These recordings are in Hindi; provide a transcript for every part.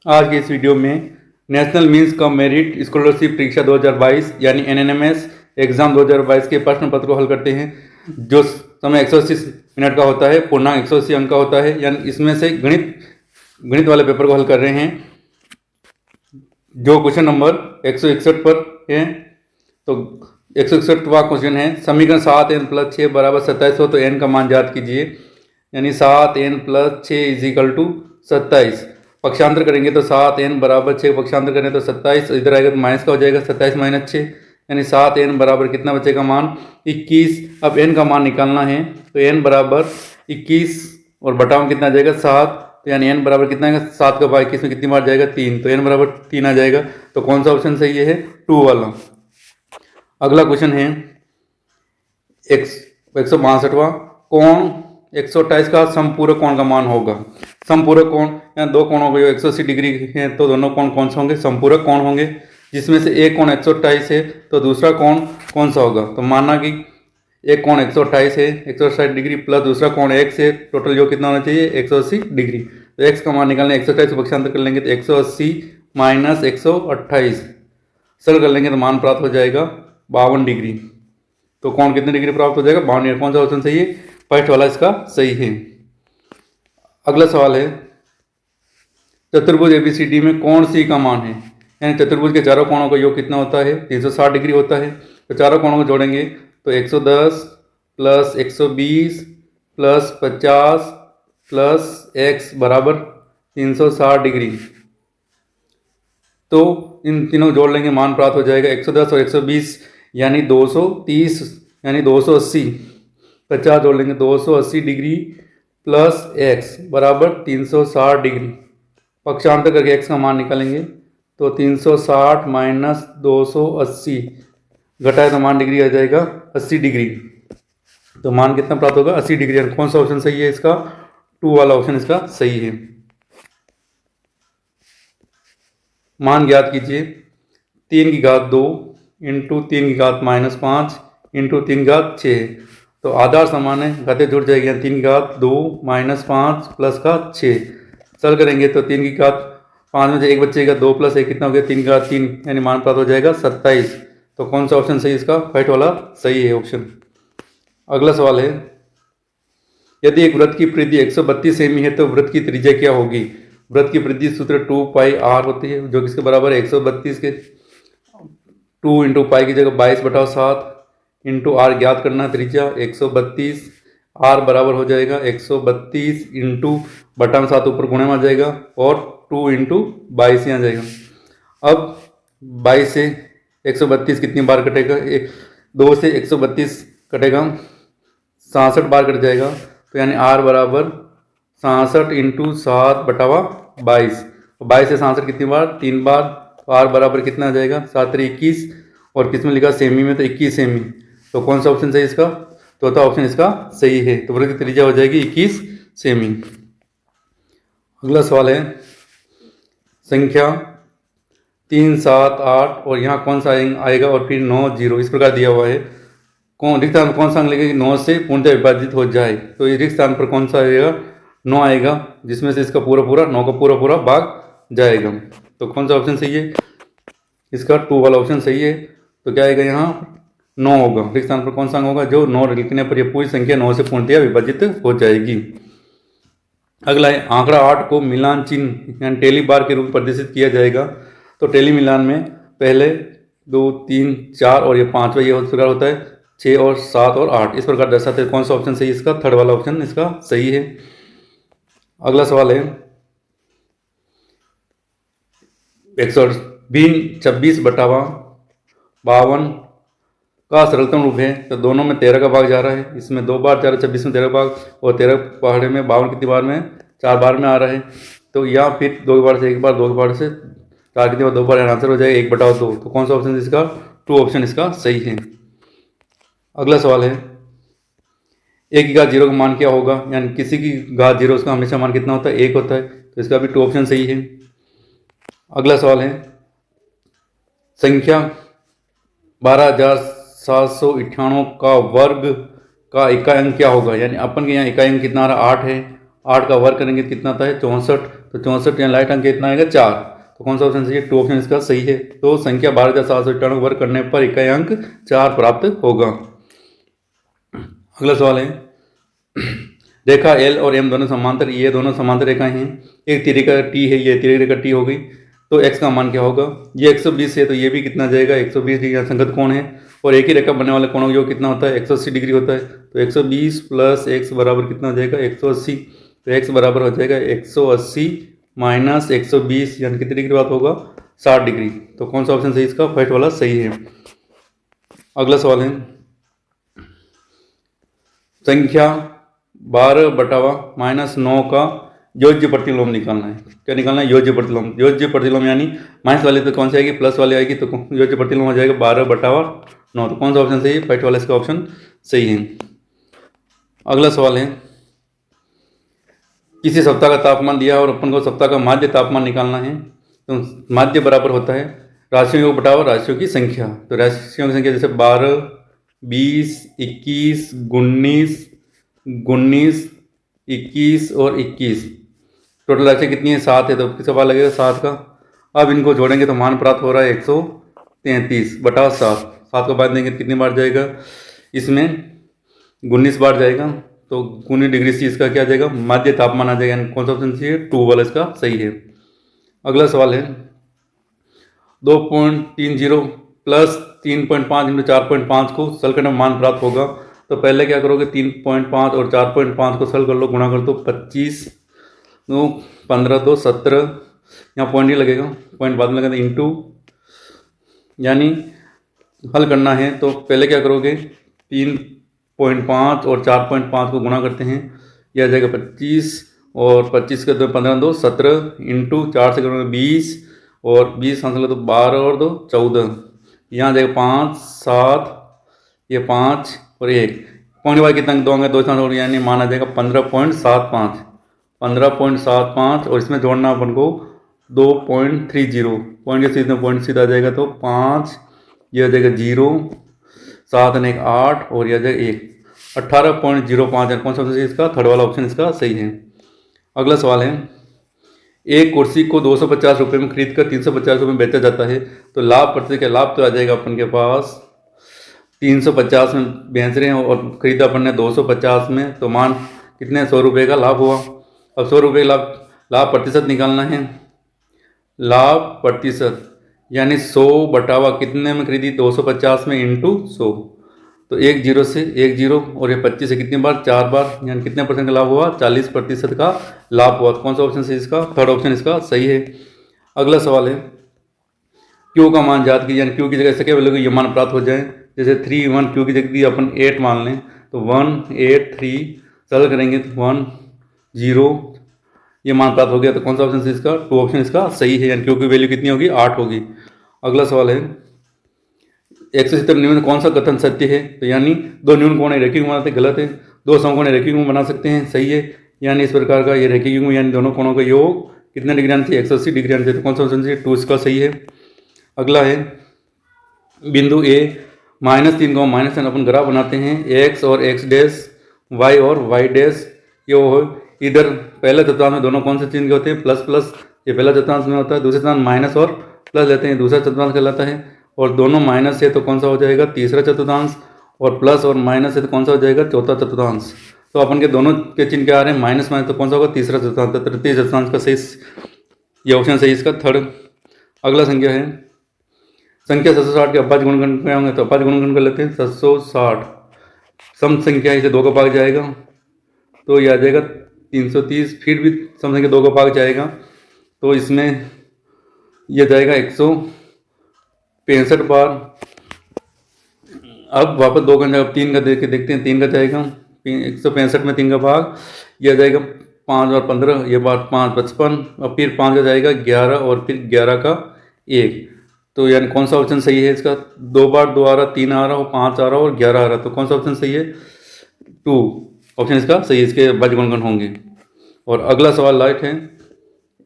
आज के इस वीडियो में national means cum merit scholarship परीक्षा 2022 यानी एनएनएमएस एग्जाम 2022 के प्रश्न पत्र को हल करते हैं। जो समय 180 मिनट का होता है, पूर्णांक 180 अंक का होता है, यानी इसमें से गणित वाले पेपर को हल कर रहे हैं जो क्वेश्चन नंबर 161 पर है। तो 161वां क्वेश्चन है, समीकरण 7n + 6 = 27 हो तो n का मान ज्ञात कीजिए। यानी 7n + 6 = 27। पक्षांतर करेंगे तो 7n = 6 पक्षांतर करें तो 27, इधर आएगा तो माइनस का हो जाएगा 27 - 6, यानी 7n बराबर कितना बचेगा मान 21। अब n का मान निकालना है तो n बराबर 21 और बटाव कितना आ जाएगा 7, तो यानी n बराबर कितना आएगा 7 का भाग 21 में कितनी बार जाएगा 3, तो n बराबर 3 आ जाएगा। तो कौन सा ऑप्शन सही है 2 वाला। अगला क्वेश्चन है 162वां, कोण 128 का समपूरक कोण का मान होगा। समपूरक कोण यहाँ दो कोण हो गए 180 डिग्री है, तो दोनों कोण कौन से होंगे समपूरक कोण होंगे, जिसमें से एक कोण 128 है तो दूसरा कोण कौन सा होगा। तो माना कि एक कोण 128 है 160 डिग्री प्लस दूसरा कोण x है, टोटल जो कितना होना चाहिए 180 डिग्री। तो x का मान निकालने 128 से पक्षांतर कर लेंगे तो 180 - 128 सरल कर लेंगे तो मान प्राप्त हो जाएगा 52 डिग्री। तो कोण कितने डिग्री प्राप्त हो जाएगा 52 डिग्री। कौन सा ऑप्शन सही है, फर्स्ट वाला इसका सही है। अगला सवाल है, चतुर्भुज एबीसीडी में कोण सी का मान है। यानी चतुर्भुज के चारों कोणों का योग कितना होता है 360 डिग्री होता है। तो चारों कोणों को जोड़ेंगे तो 110 + 120 + 50 + x बराबर 360 डिग्री। तो इन तीनों को जोड़ लेंगे मान प्राप्त हो जाएगा 110 और 120 यानी 230 यानी 280, 50 जोड़ लेंगे 280 डिग्री प्लस x बराबर 360 डिग्री। पक्षांतर करके x का मान निकालेंगे तो 360 - 280 घटाए तो मान डिग्री आ जाएगा 80 डिग्री। तो मान कितना प्राप्त होगा 80 डिग्री। कौन सा ऑप्शन सही है इसका 2 वाला ऑप्शन इसका सही है। मान ज्ञात कीजिए 3 की घात 2 इंटू 3 की घात -5 इंटू 3 की घात 6। तो आधार समान है, घातें जुड़ जाएगी। 3 की घात 2 -5 प्लस का 6 सरल करेंगे तो 3 की घात 5 में से एक बचेगा 2 + 1 कितना हो गया 3 की घात 3, यानी मान प्राप्त हो जाएगा 27। तो कौन सा ऑप्शन सही इसका फर्स्ट वाला सही है ऑप्शन। अगला सवाल है, यदि एक वृत्त की परिधि 132 सेमी है तो वृत्त की त्रिज्या क्या होगी। वृत्त की परिधि सूत्र 2πr होती है जो किसके बराबर है 132 के। 2 × पाई की जगह 22/7 इंटू आर ज्ञात करना त्रिज्या 132, आर बराबर हो जाएगा 132 इंटू बटा में 7 ऊपर गुणे में आ जाएगा और 2 × 22 यहाँ जाएगा। अब 22 से 132 कितनी बार कटेगा 2 से 132 कटेगा 66 बार कट जाएगा। तो यानी आर बराबर 66 × 7/22। 22 से 66 कितनी बार 3 बार। तो आर बराबर कितना आ जाएगा 7 × 21 और किस में लिखा सेमी में तो 21 सेमी। तो कौन सा ऑप्शन सही इसका चौथा ऑप्शन इसका सही है। तो वृत्त की त्रिज्या हो जाएगी 21 सेमी। अगला सवाल है, संख्या 3, 7, 8 और यहाँ कौन सा आएगा और फिर 9, 0 इस प्रकार दिया हुआ है। रिक्त स्थान पर कौन सा अंक लगेगा कि 9 से पूर्णतः विभाजित हो जाए। तो ये रिक्त स्थान पर कौन सा आएगा 9 आएगा, जिसमें से इसका पूरा 9 का पूरा भाग जाएगा। तो कौन सा ऑप्शन सही है इसका 2 वाला ऑप्शन सही है। तो क्या आएगा यहाँ 9 होगा। रिक्त स्थान पर कौन सा अंक होगा जो 9 लिखने पर यह पूरी संख्या 9 से पूर्णतः विभाजित हो जाएगी। अगला है, आंकड़ा 8 को मिलान चिन्ह यानी टेली बार के रूप में प्रदर्शित किया जाएगा। तो टेली मिलान में पहले 2, 3, 4 और ये 5वां ये प्रकार होता है 6 और 7 और 8 इस प्रकार दर्शाते हैं। कौन सा ऑप्शन सही है इसका थर्ड वाला ऑप्शन इसका सही है। अगला सवाल है, 126/52 का सरलतम रूप है। तो दोनों में 13 का भाग जा रहा है, इसमें 2 बार 4 26 में 13 का भाग और 13 पहाड़े में 52 कितनी बार में 4 बार में आ रहा है। तो या फिर 2 बार से 1 बार 2 बार से 4 कितनी बार 2 बार आंसर हो जाएगा 1/2। तो कौन सा ऑप्शन इसका 2 ऑप्शन इसका सही है। अगला सवाल है, 1 की घात 0 का मान क्या होगा। यानी किसी की घात 0 उसका हमेशा मान कितना होता है 1 होता है। तो इसका भी 2 ऑप्शन सही है। अगला सवाल है, संख्या 12,798 का वर्ग का इकाई अंक क्या होगा। यानी अपन के यहाँ इकाई अंक कितना आ रहा 8 है, 8 का वर्ग करेंगे कितना आता है 64। तो 64 यहाँ लाइट अंक कितना आएगा 4। तो कौन सा ऑप्शन सही है? 2 ऑप्शन इसका सही है। तो संख्या 12,791 वर्ग करने पर इकाई अंक 4 प्राप्त होगा। अगला सवाल है, रेखा एल और एम दोनों समांतर, ये दोनों समांतर रेखाएं हैं। एक तिर्यका टी है, ये तिर्यका टी हो गई, तो x का मान क्या होगा? ये 120 है, तो ये भी कितना जाएगा? 120 डिग्री। यहाँ संगत कोण है और एक ही रेखा बनने वाले कोणों का योग कितना होता है? 180 डिग्री होता है। तो 120 प्लस x बराबर कितना हो जाएगा? 180। तो x बराबर हो जाएगा 180 माइनस 120, यानी कितनी डिग्री बात होगा? 60 डिग्री। तो कौन सा ऑप्शन सही इसका? फर्स्ट वाला सही है। अगला सवाल है, संख्या 12/-9 का योज्य प्रतिलोम निकालना है। क्या निकालना है? योज्य प्रतिलोम। योज्य प्रतिलोम यानी माइनस वाले तो कौन सी आएगी? प्लस वाली आएगी। तो योज्य प्रतिलोम हो जाएगा 12/9। तो कौन सा ऑप्शन सही है? फर्स्ट वाला इसका ऑप्शन सही है। अगला सवाल है, किसी सप्ताह का तापमान दिया और अपन को सप्ताह का माध्य तापमान निकालना है। तो माध्य बराबर होता है राशियों को बटाओ राशियों की संख्या। तो राशियों की संख्या जैसे 12, 20, 21, 19, 21 और 21। टोटल राशि कितनी है? 7 है। तो किस सवाल लगेगा? 7 का। अब इनको जोड़ेंगे तो मान प्राप्त हो रहा है 133 बटा 7। 7 को बाद देंगे कितनी बार जाएगा? इसमें 19 बार जाएगा। तो 19 डिग्री सी इसका क्या जाएगा? माध्य तापमान आ जाएगा। कौन सा ऑप्शन सही है? 2 वाला इसका सही है। अगला सवाल है, 2.30 प्लस 3.5 इंटू 4.5 को सल करने में मान प्राप्त होगा। तो पहले क्या करोगे? 3.5 और 4.5 को सल कर लो, गुणा कर दो। 25 2 15 2 17, यहाँ पॉइंट ही लगेगा, पॉइंट बाद में लगेगा, इंटू, यानी हल करना है तो पहले क्या करोगे? 3.5 और 4.5 को गुणा करते हैं, यह आ जाएगा 25 और 25 के 2 15 2 17 इंटू 4 से करोगे 20 और 20 आंसर तो 12 और 2 14, यहाँ आ जाएगा 5 7, ये 5 और 1 पॉइंट के बाद कितना दो होंगे? 2 स्थान, यानी मान आ जाएगा 15.75 15.75 और इसमें जोड़ना अपन को 2.30 पॉइंट के सीधे पॉइंट सीधा आ जाएगा तो 5, यह आ जाएगा 0 7 और 1 8 और यह आ जाएगा 1 18.05। कौन सा ऑप्शन इसका? थर्ड वाला ऑप्शन इसका सही है। अगला सवाल है, एक कुर्सी को 250 रुपये में खरीद कर 350 रुपये में बेचा जाता है। तो लाभ प्रतिशत का लाभ तो आ जाएगा अपन के पास 350 में बेच रहे हैं और खरीदा अपन ने 250 में, तो मान कितने? 100 रुपये का लाभ हुआ। अब 100 रुपये लाभ प्रतिशत निकालना है। लाभ प्रतिशत यानी 100 बटावा कितने में खरीदी? 250 में इंटू 100। तो 1 0 से 1 0 और ये 25 से कितनी बार? 4 बार, यानी कितने परसेंट का लाभ हुआ? 40% का लाभ हुआ। तो कौन सा ऑप्शन सही इसका? थर्ड ऑप्शन इसका सही है। अगला सवाल है, क्यू का मान ज्ञात कीजिए, यानी क्यू की जगह ऐसे क्या बोलोगे? ये मान प्राप्त हो जाए। जैसे 3 1 क्यू की जगह अपन 8 मान लें, तो 1 8 3 सरल करेंगे तो 1 0, ये मान प्राप्त हो गया। तो कौन सा ऑप्शन इसका? 2 ऑप्शन इसका सही है, यानी क्यू की वैल्यू कितनी होगी? 8 होगी। अगला सवाल है, 170 न्यून कौन सा कथन सत्य है? तो यानी दो न्यून कोण रेखिक बनाते गलत है, दो समकोण रेखिक बना सकते हैं, सही है। यानी इस प्रकार का ये रेखिक यानी दोनों कोणों का योग कितने डिग्री आना चाहिए? 180 डिग्री आना चाहिए। तो कौन सा ऑप्शन चाहिए? 2 इसका सही है। अगला है, बिंदु ए -3 को -10 अपन ग्राफ बनाते हैं, एक्स और एक्स डैश, वाई और वाई डैश, ये हो इधर पहले चतुर्थांश में दोनों कौन से चिन्ह के होते हैं? प्लस प्लस, ये पहला चतुर्थांश में होता है, दूसरे चतुर्थांश माइनस और प्लस लेते हैं, दूसरा चतुर्थांश कहलाता है। और दोनों माइनस है तो कौन सा हो जाएगा? तीसरा चतुर्थांश, और प्लस और माइनस है तो कौन सा हो जाएगा? चौथा चतुर्थांश। तो अपन के दोनों के चिन्ह क्या आ रहे हैं? माइनस माइनस, तो कौन सा होगा? तीसरा चतुर्थांश। तो तृतीय चतुर्थांश का सही ये ऑप्शन सही इसका थर्ड। अगला संख्या है, संख्या 760 के अभाज्य गुणनखंड क्या होंगे? तो अभाज्य गुणनखंड कर लेते हैं 760, सम संख्या इसे 2 का भाग जाएगा तो यह आ जाएगा 330, फिर भी सम संख्या 2 का भाग जाएगा तो इसमें यह जाएगा 165 बार। अब वापस 2 का जाएगा, 3 का देख के देखते हैं, 3 का जाएगा 165 में 3 का भाग, यह जाएगा 5 और 15, ये बार 5 55, और फिर 5 का जाएगा 11 और फिर 11 का 1। तो यानी कौन सा ऑप्शन सही है इसका? 2 बार 2 आ रहा, 3 आ रहा और 5 आ रहा और 11 आ रहा, तो कौन सा ऑप्शन सही है? 2 ऑप्शन इसका सही है, इसके अभाज्य गुणनखंड होंगे। और अगला सवाल लाइट है,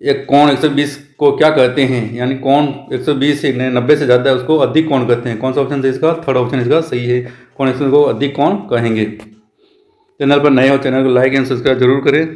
एक कोण 120 को क्या कहते हैं? यानी कोण 120 से 90 से ज़्यादा है उसको अधिक कोण कहते हैं। कौन सा ऑप्शन है इसका? थर्ड ऑप्शन इसका सही है, कोण 120 को अधिक कोण कहेंगे। चैनल पर नए हो चैनल को लाइक एंड सब्सक्राइब जरूर करें।